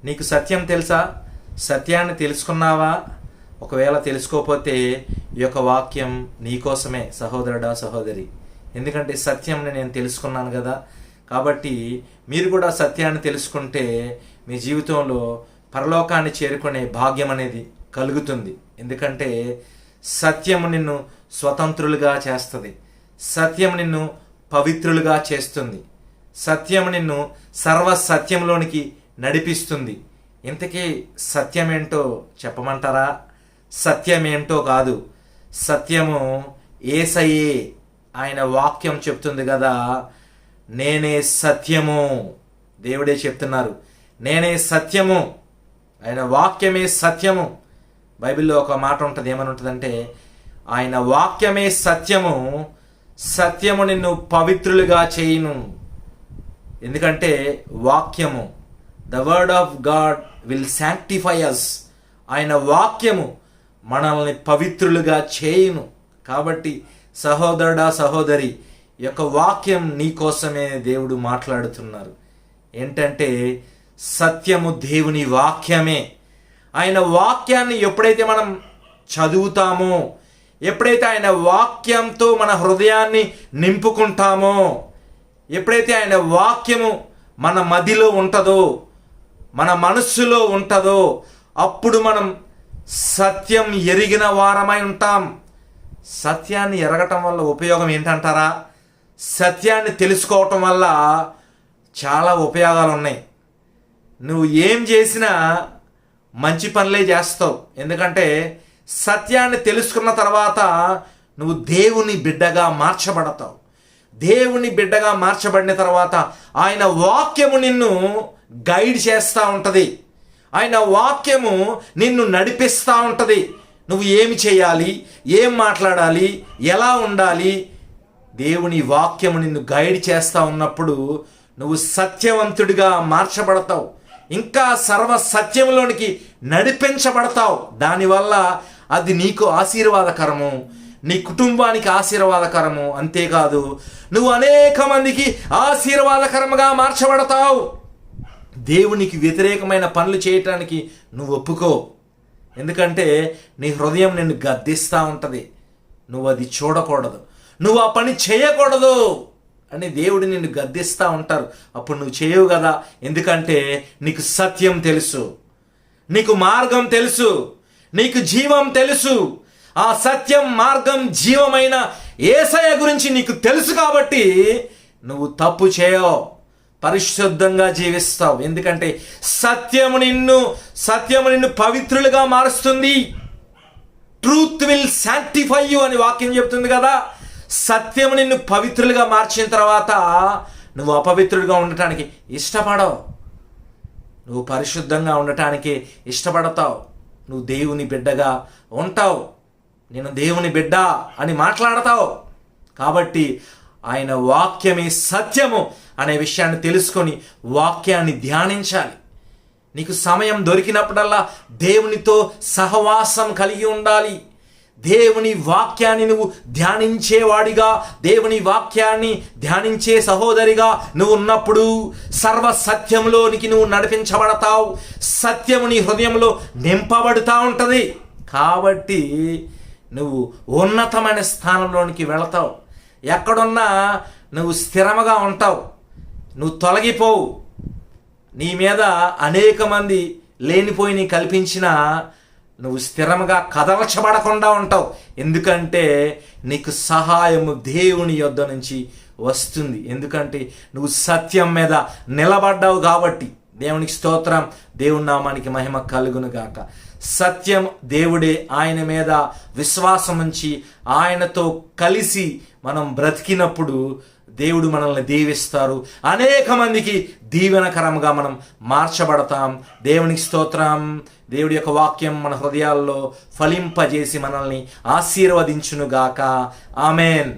నీకు సత్యం తెలుసా? సత్యాన్ని తెలుసుకున్నావా? ఒకవేళ తెలుసుకోకపోతే ఈ యొక్క వాక్యం నీకోసమే సహోదరుడా, సహోదరి. ఎందుకంటే సత్యంని నేను తెలుసుకున్నాను కదా. కాబట్టి మీరు కూడా సత్యాన్ని తెలుసుకుంటే మీ జీవితంలో పరలోకాన్ని చేరుకునే భాగ్యం అనేది కలుగుతుంది. ఎందుకంటే సత్యము నిన్ను స్వతంత్రులుగా చేస్తుంది. సత్యం నిన్ను పవిత్రులుగా చేస్తుంది. సత్యం నిన్ను సర్వ సత్యంలోనికి నడిపిస్తుంది. ఇంతకీ సత్యమేంటో చెప్పమంటారా? సత్యమేంటో కాదు, సత్యము యేసయ్యే. ఆయన వాక్యం చెప్తుంది కదా, నేనే సత్యము. దేవుడే చెప్తున్నారు, నేనే సత్యము. ఆయన వాక్యమే సత్యము. బైబిల్లో ఒక మాట ఉంటుంది, ఏమని ఉంటుందంటే, ఆయన వాక్యమే సత్యము, సత్యము నిన్ను పవిత్రులుగా చేయును. ఎందుకంటే వాక్యము, the word of God will sanctify us. ఆయన వాక్యము మనల్ని పవిత్రులుగా చేయును. కాబట్టి సహోదరుడా, సహోదరి, ఈ యొక్క వాక్యం నీకోసమే దేవుడు మాట్లాడుతున్నారు. ఏంటంటే సత్యము దేవుని వాక్యమే. ఆయన వాక్యాన్ని ఎప్పుడైతే మనం చదువుతామో, ఎప్పుడైతే ఆయన వాక్యంతో మన హృదయాన్ని నింపుకుంటామో, ఎప్పుడైతే ఆయన వాక్యము మన మదిలో ఉంటుందో, మన మనస్సులో ఉంటుందో, అప్పుడు మనం సత్యం ఎరిగిన వారమై ఉంటాం. సత్యాన్ని ఎరగటం వల్ల ఉపయోగం ఏంటంటారా? సత్యాన్ని తెలుసుకోవటం వల్ల చాలా ఉపయోగాలు ఉన్నాయి. నువ్వు ఏం చేసినా మంచి పనులే చేస్తావు. ఎందుకంటే సత్యాన్ని తెలుసుకున్న తర్వాత నువ్వు దేవుని బిడ్డగా మార్చబడతావు. దేవుని బిడ్డగా మార్చబడిన తర్వాత ఆయన వాక్యము నిన్ను గైడ్ చేస్తూ ఉంటుంది. ఆయన వాక్యము నిన్ను నడిపిస్తూ ఉంటుంది. నువ్వు ఏమి చేయాలి, ఏం మాట్లాడాలి, ఎలా ఉండాలి, దేవుని వాక్యము నిన్ను గైడ్ చేస్తూ ఉన్నప్పుడు నువ్వు సత్యవంతుడిగా మార్చబడతావు. ఇంకా సర్వ సత్యంలోనికి నడిపించబడతావు. దానివల్ల అది నీకు ఆశీర్వాదకరము, నీ కుటుంబానికి ఆశీర్వాదకరము. అంతేకాదు, నువ్వు అనేక మందికి ఆశీర్వాదకరముగా మార్చబడతావు. దేవునికి వ్యతిరేకమైన పనులు చేయటానికి నువ్వు ఒప్పుకో. ఎందుకంటే నీ హృదయం నిన్ను గద్దిస్తూ ఉంటుంది. నువ్వు అది చూడకూడదు, నువ్వు ఆ పని చేయకూడదు అని దేవుడు నిన్ను గద్దిస్తూ ఉంటారు. అప్పుడు నువ్వు చేయవు కదా. ఎందుకంటే నీకు సత్యం తెలుసు, నీకు మార్గం తెలుసు, నీకు జీవం తెలుసు. ఆ సత్యం, మార్గం, జీవమైన యేసయ్య గురించి నీకు తెలుసు. కాబట్టి నువ్వు తప్పు చేయవు, పరిశుద్ధంగా జీవిస్తావు. ఎందుకంటే సత్యము నిన్ను పవిత్రులుగా మారుస్తుంది. ట్రూత్ విల్ శాంక్టిఫై యు అని వాక్యం చెప్తుంది కదా. సత్యము నిన్ను పవిత్రులుగా మార్చిన తర్వాత నువ్వు అపవిత్రుడిగా ఉండటానికి ఇష్టపడవు. నువ్వు పరిశుద్ధంగా ఉండటానికి ఇష్టపడతావు. నువ్వు దేవుని బిడ్డగా ఉంటావు. నేను దేవుని బిడ్డ అని మాట్లాడతావు. కాబట్టి ఆయన వాక్యమే సత్యము అనే విషయాన్ని తెలుసుకొని వాక్యాన్ని ధ్యానించాలి. నీకు సమయం దొరికినప్పుడల్లా దేవునితో సహవాసం కలిగి ఉండాలి. దేవుని వాక్యాన్ని నువ్వు ధ్యానించేవాడిగా, దేవుని వాక్యాన్ని ధ్యానించే సహోదరిగా నువ్వు ఉన్నప్పుడు సర్వ సత్యంలోనికి నువ్వు నడిపించబడతావు. సత్యము నీ హృదయంలో నింపబడుతూ ఉంటుంది. కాబట్టి నువ్వు ఉన్నతమైన స్థానంలోనికి వెళతావు. ఎక్కడున్నా నువ్వు స్థిరముగా ఉంటావు, నువ్వు తొలగిపోవు. నీ మీద అనేక మంది లేనిపోయి కల్పించిన నువ్వు స్థిరముగా కదలచబడకుండా ఉంటావు. ఎందుకంటే నీకు సహాయము దేవుని యొద్ద నుంచి వస్తుంది. ఎందుకంటే నువ్వు సత్యం మీద నిలబడ్డావు కాబట్టి. దేవునికి స్తోత్రం, దేవుని నామానికి మహిమ కలుగును గాక. సత్యం దేవుడే. ఆయన మీద విశ్వాసం ఉంచి ఆయనతో కలిసి మనం బ్రతికినప్పుడు దేవుడు మనల్ని దీవిస్తారు. అనేక మందికి దీవెనకరంగా మనం మార్చబడతాం. దేవునికి స్తోత్రం. దేవుడి యొక్క వాక్యం మన హృదయాల్లో ఫలింపజేసి మనల్ని ఆశీర్వదించునుగాక. ఆమెన్.